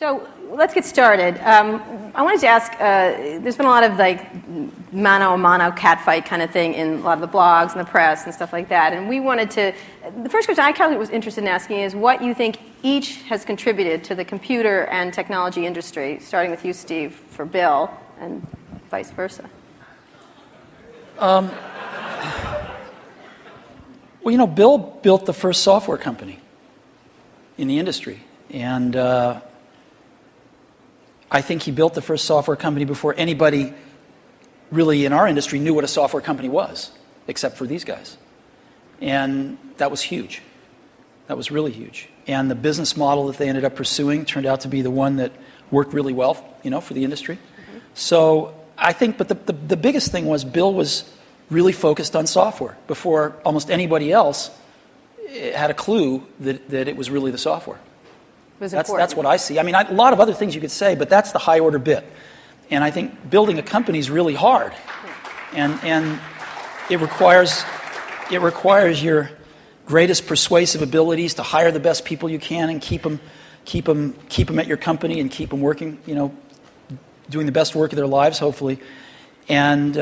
So let's get started. I wanted to ask, there's been a lot of like mano-a-mano catfight kind of thing in a lot of the blogs and the press and stuff like that. And we wanted to, the first question I kind of was interested in asking is what you think each has contributed to the computer and technology industry, starting with you, Steve, for Bill, and vice versa. Well, you know, Bill built the first software company in the industry. And I think he built the first software company before anybody really in our industry knew what a software company was, except for these guys. And that was huge. That was really huge. And the business model that they ended up pursuing turned out to be the one that worked really well, you know, for the industry. Mm-hmm. So I think, but the biggest thing was Bill was really focused on software before almost anybody else had a clue that it was really the software. That's what I see. I mean, a lot of other things you could say, but that's the high order bit. And I think building a company is really hard, and it requires your greatest persuasive abilities to hire the best people you can and keep them at your company and keep them working, you know, doing the best work of their lives, hopefully. And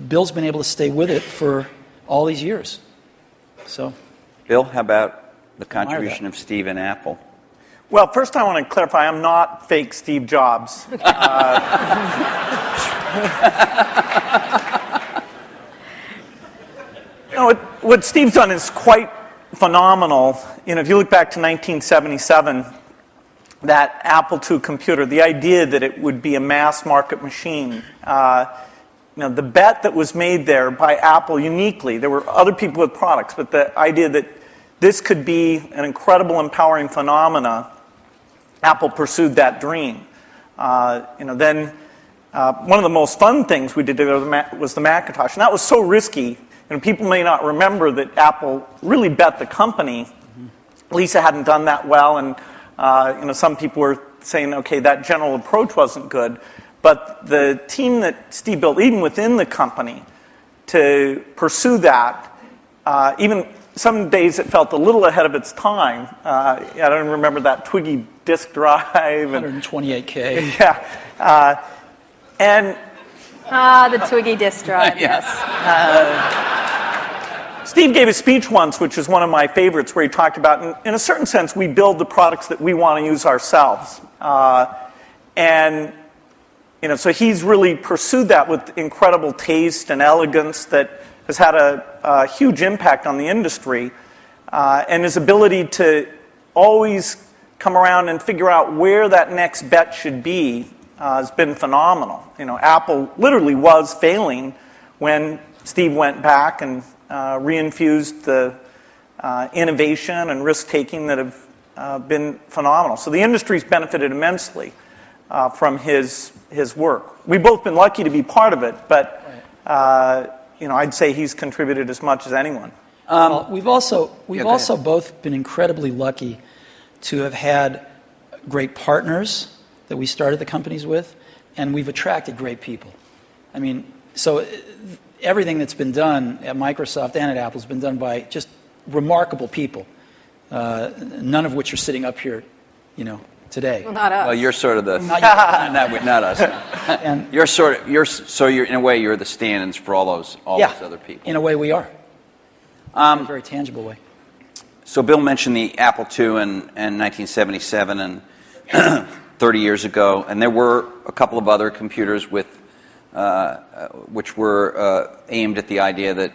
Bill's been able to stay with it for all these years. So, Bill, how about the contribution of Steve and Apple? Well, first I want to clarify, I'm not fake Steve Jobs. You know, what Steve's done is quite phenomenal. You know, if you look back to 1977, that Apple II computer, the idea that it would be a mass market machine, you know, the bet that was made there by Apple uniquely, there were other people with products, but the idea that this could be an incredible, empowering phenomena, Apple pursued that dream. You know, then one of the most fun things we did was the Macintosh, and that was so risky. And people may not remember that Apple really bet the company. Lisa hadn't done that well, and you know, some people were saying, okay, that general approach wasn't good. But the team that Steve built, even within the company, to pursue that, even some days it felt a little ahead of its time. I don't remember that Twiggy disk drive. 128K. Yeah. And the Twiggy disk drive, yes. Steve gave a speech once, which is one of my favorites, where he talked about, in a certain sense, we build the products that we want to use ourselves. And, you know, so he's really pursued that with incredible taste and elegance that has had a huge impact on the industry. And his ability to always come around and figure out where that next bet should be has been phenomenal. You know, Apple literally was failing when Steve went back and reinfused the innovation and risk-taking that have been phenomenal. So the industry's benefited immensely from his work. We've both been lucky to be part of it, but you know, I'd say he's contributed as much as anyone. We've also both been incredibly lucky to have had great partners that we started the companies with, and we've attracted great people. I mean, so everything that's been done at Microsoft and at Apple has been done by just remarkable people, none of which are sitting up here, you know, today. Well, not us. Well, you're sort of the not us. And you're in a way you're the stand-ins for all those other people. In a way, we are. In a very tangible way. So Bill mentioned the Apple II in 1977 and 30 years ago, and there were a couple of other computers with which were aimed at the idea that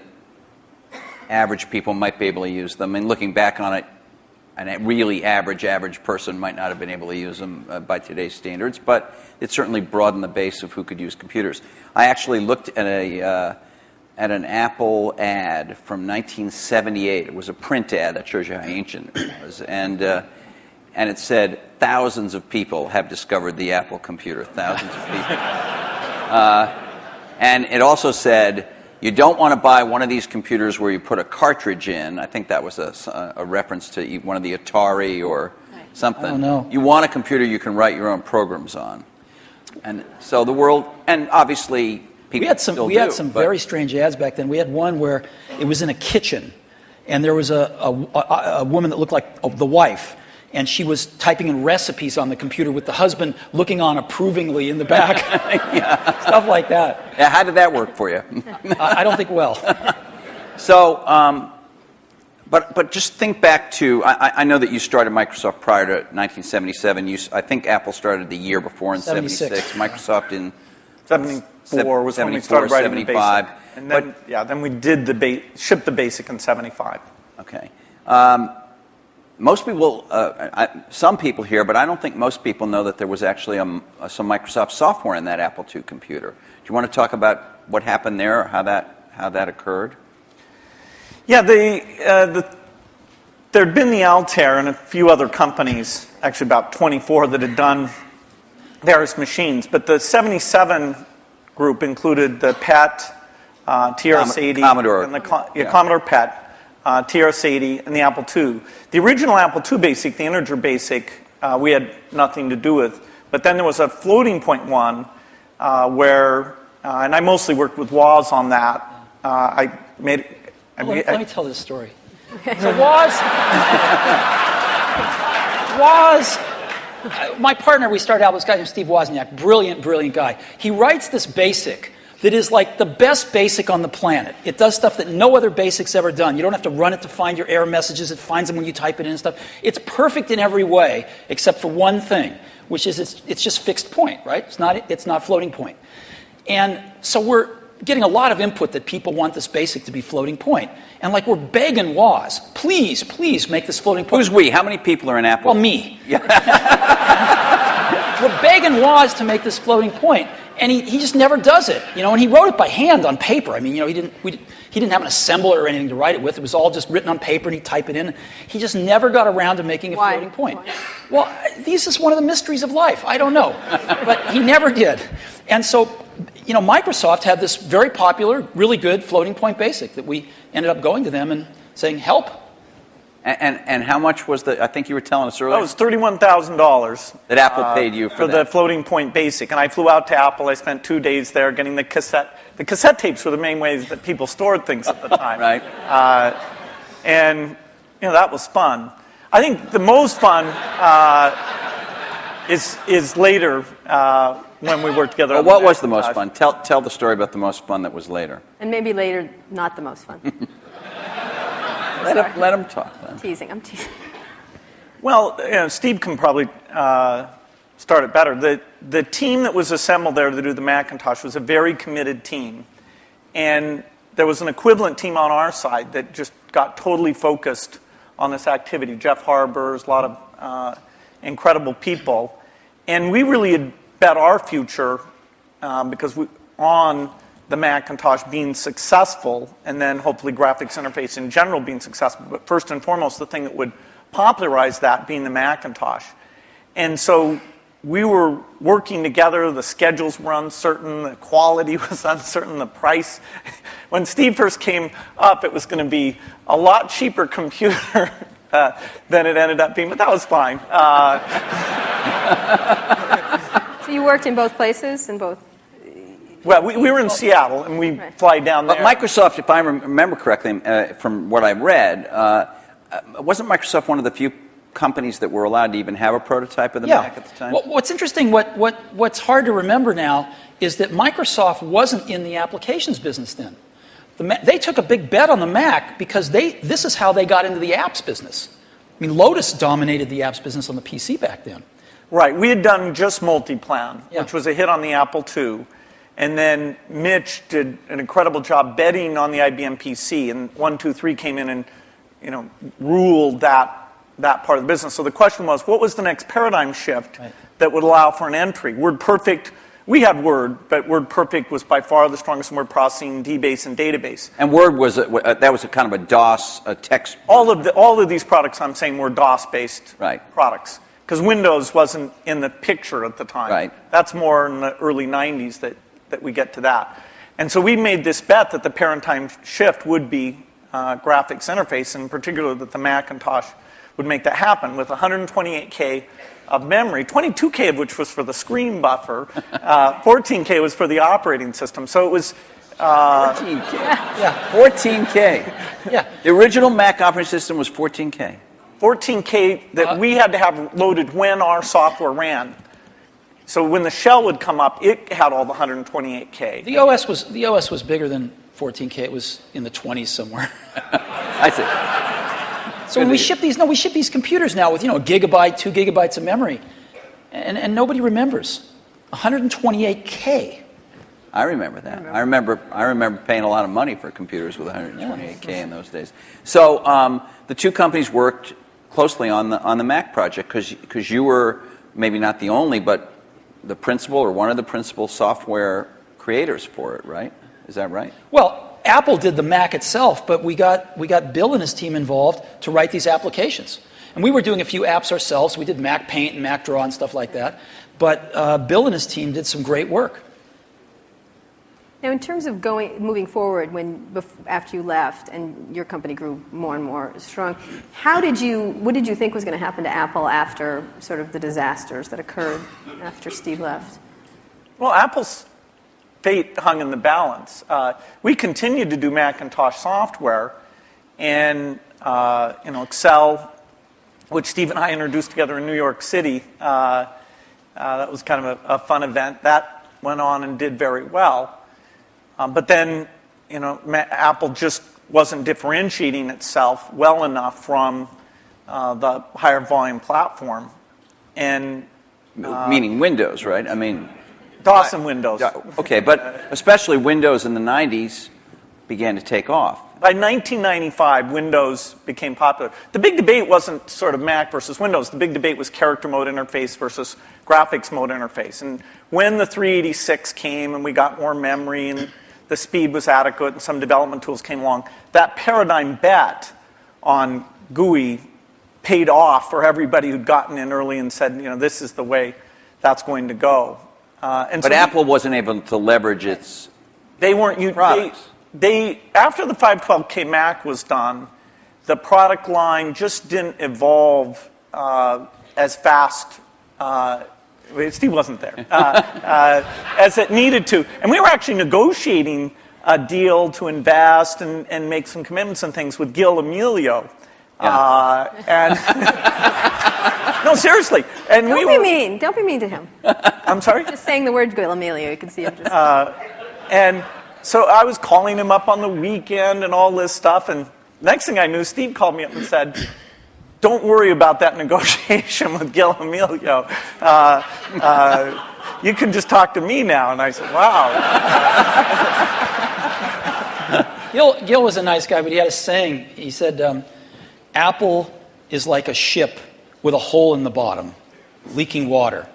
average people might be able to use them. And looking back on it, a really average person might not have been able to use them by today's standards, but it certainly broadened the base of who could use computers. I actually looked at an Apple ad from 1978. It was a print ad that shows you how ancient it was, and it said thousands of people have discovered the Apple computer. Thousands of people, and it also said, you don't want to buy one of these computers where you put a cartridge in. I think that was a reference to one of the Atari or something. I don't know. You want a computer you can write your own programs on. And so the world, and obviously people we had some very strange ads back then. We had one where it was in a kitchen, and there was a woman that looked like the wife, and she was typing in recipes on the computer with the husband looking on approvingly in the back. Yeah. Stuff like that. Yeah, how did that work for you? I don't think well. So, but just think back to, I know that you started Microsoft prior to 1977. I think Apple started the year before in 76. Microsoft in 74 was when we started writing 75. the BASIC. And then, then we did shipped the BASIC in 75. Okay. Most people, some people here, but I don't think most people know that there was actually some Microsoft software in that Apple II computer. Do you want to talk about what happened there, or how that occurred? Yeah, there'd been the Altair and a few other companies, actually about 24, that had done various machines. But the 77 group included the PET, TRS-80, Commodore. and the Commodore PET, TRS-80, and the Apple II. The original Apple II BASIC, the integer BASIC, we had nothing to do with. But then there was a floating point one where, and I mostly worked with Woz on that. Let me tell this story. So Woz, my partner, we started out with this guy named Steve Wozniak, brilliant, brilliant guy. He writes this BASIC that is like the best BASIC on the planet. It does stuff that no other BASIC's ever done. You don't have to run it to find your error messages. It finds them when you type it in and stuff. It's perfect in every way, except for one thing, which is it's just fixed point, right? It's not floating point. And so we're getting a lot of input that people want this BASIC to be floating point. And like we're begging Woz, please make this floating point. Who's we? How many people are in Apple? Well, me. Yeah. We're begging Woz to make this floating point, and he just never does it. And he wrote it by hand on paper. I mean, he didn't have an assembler or anything to write it with. It was all just written on paper, and he'd type it in. He just never got around to making a floating point. Why? Well, this is one of the mysteries of life. I don't know, but he never did. And so, Microsoft had this very popular, really good floating point BASIC that we ended up going to them and saying, help. And how much was I think you were telling us earlier? That was $31,000. That Apple paid you for that. the floating point BASIC. And I flew out to Apple. I spent 2 days there getting the cassette. The cassette tapes were the main ways that people stored things at the time. Right. And, that was fun. I think the most fun is later when we worked together. Well, what was the most fun? Tell the story about the most fun that was later. And maybe later, not the most fun. Let him talk. I'm teasing. Well, Steve can probably start it better. The team that was assembled there to do the Macintosh was a very committed team. And there was an equivalent team on our side that just got totally focused on this activity. Jeff Harbers, a lot of incredible people. And we really had bet our future because on the Macintosh being successful, and then hopefully graphics interface in general being successful. But first and foremost, the thing that would popularize that being the Macintosh. And so we were working together. The schedules were uncertain. The quality was uncertain. The price. When Steve first came up, it was going to be a lot cheaper computer than it ended up being. But that was fine. So you worked in both places, in both? Well, we were in Seattle, and we fly down there. But Microsoft, if I remember correctly, from what I read, wasn't Microsoft one of the few companies that were allowed to even have a prototype of the Mac at the time? Well, what's interesting, what's hard to remember now, is that Microsoft wasn't in the applications business then. They took a big bet on the Mac because this is how they got into the apps business. I mean, Lotus dominated the apps business on the PC back then. Right. We had done just Multiplan, which was a hit on the Apple II. And then Mitch did an incredible job betting on the IBM PC, and 123 came in and ruled that part of the business. So the question was, what was the next paradigm shift that would allow for an entry? WordPerfect, we had Word, but WordPerfect was by far the strongest in word processing, DBase, and database. And Word was that was a kind of a DOS text. All of these products I'm saying were DOS-based products, because Windows wasn't in the picture at the time. Right. That's more in the early 90s that we get to that. And so we made this bet that the paradigm shift would be graphics interface, and in particular that the Macintosh would make that happen with 128K of memory, 22K of which was for the screen buffer, 14K was for the operating system. So it was 14K. Yeah, 14K. Yeah. The original Mac operating system was 14K. 14K that we had to have loaded when our software ran. So when the shell would come up, it had all the 128K. The OS was bigger than 14K. It was in the 20s somewhere. I see. So when we ship these computers now with a gigabyte, 2 gigabytes of memory, and nobody remembers 128K. I remember that. I remember paying a lot of money for computers with 128K in those days. So the two companies worked closely on the Mac project because you were maybe not the only, but the principal or one of the principal software creators for it, right? Is that right? Well, Apple did the Mac itself, but we got Bill and his team involved to write these applications. And we were doing a few apps ourselves. We did Mac Paint and Mac Draw and stuff like that. But Bill and his team did some great work. Now, in terms of moving forward, after you left and your company grew more and more strong, what did you think was going to happen to Apple after sort of the disasters that occurred after Steve left? Well, Apple's fate hung in the balance. We continued to do Macintosh software, and Excel, which Steve and I introduced together in New York City. That was kind of a fun event. That went on and did very well. But then, Apple just wasn't differentiating itself well enough from the higher volume platform. And meaning Windows, right? I mean, DOS and Windows. Okay, but especially Windows in the 90s began to take off. By 1995, Windows became popular. The big debate wasn't sort of Mac versus Windows. The big debate was character mode interface versus graphics mode interface. And when the 386 came and we got more memory and the speed was adequate and some development tools came along, that paradigm bet on GUI paid off for everybody who'd gotten in early and said, this is the way that's going to go. But Apple wasn't able to leverage its products. After the 512K Mac was done, the product line just didn't evolve as fast. Steve wasn't there as it needed to, and we were actually negotiating a deal to invest and make some commitments and things with Gil Amelio. And no, seriously. And Don't be mean. Don't be mean to him. I'm sorry? Just saying the word Gil Amelio, you can see him just. And so I was calling him up on the weekend and all this stuff, and next thing I knew, Steve called me up and said, "Don't worry about that negotiation with Gil Amelio. You can just talk to me now." And I said, "Wow." Gil was a nice guy, but he had a saying. He said, Apple is like a ship with a hole in the bottom, leaking water.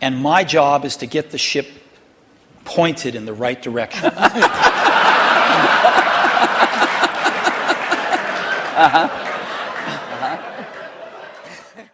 And my job is to get the ship pointed in the right direction.